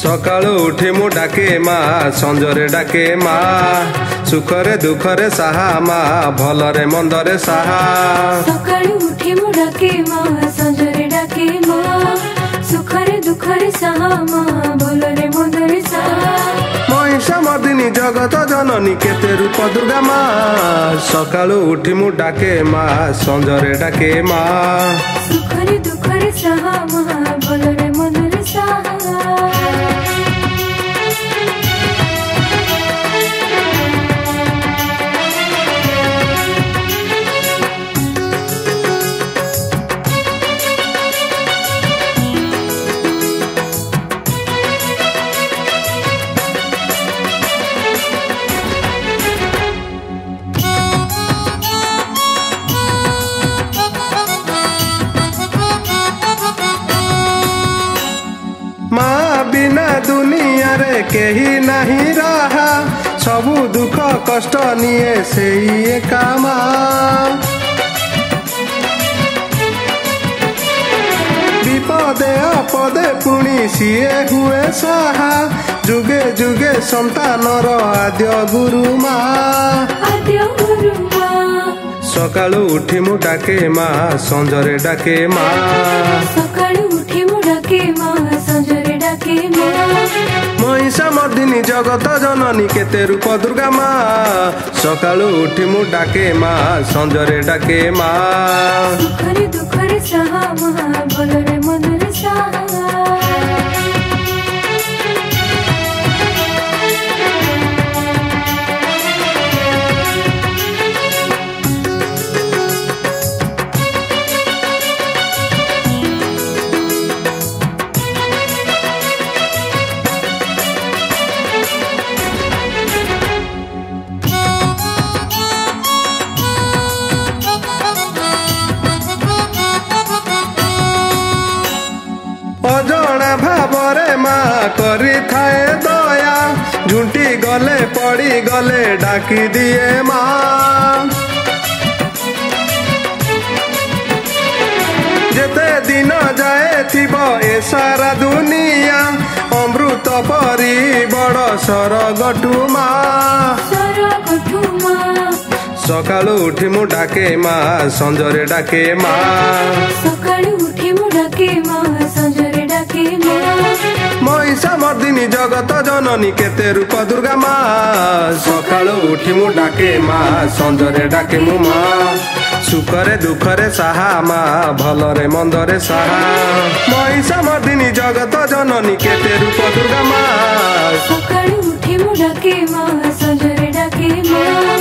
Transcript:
सकाळु उठी मु डाके माँ संजरे डाके माँ सुखरे दुखरे साहा माँ भलरे मंदरे साहा। सकाळु उठी मु डाके माँ संजरे डाके माँ सुखरे दुखरे साहा माँ भलरे मंदरे साहा। महिषा मर्दिनी जगत जननी केते रूप दुर्गा माँ सकाळु उठी मु डाके माँ संजरे डाके माँ सुखरे दुखरे साहा माँ भलरे मंदरे साहा। माँ बिना दुनिया रे केही नहीं रहा सबु दुख कष्ट निये से एका माँ। विपदे आपदे पुणी सीए हुए साहा जुगे जुगे संतानर आद्य गुरु माँ। सकाळु उठी मु डाके माँ संजरे डाके माँ सकाळु उठी मु डाके माँ संजरे डाके माँ। महिषा मर्दिनी जगत जननी केते रूप दुर्गा माँ सकाळु उठी मु डाके माँ संजरे डाके माँ सुखरे दुखरे साहा माँ भलरे मंदरे साहा। अजणा भावरे माँ करी थाए दया झुंटी गले पड़ी गले डाकी दिए माँ। जेते दिन जाए थिब ए सारा दुनिया अमृत परी बड़ सरगठु माँ। सकाळु उठी मु डाके माँ संजरे डाके माँ सकाळु उठी मु डाके माँ संजरे डाके माँ। महिषा मर्दिनी जगत जननी केते रूप दुर्गा माँ सकाळु उठी मु डाके माँ संजरे डाके मु माँ सुखरे दुखरे साहा माँ भलरे मंदरे साहा। महिषा मर्दिनी जगत जननी केते रूप दुर्गा माँ सकाळु उठी मु डाके माँ संजरे डाके माँ।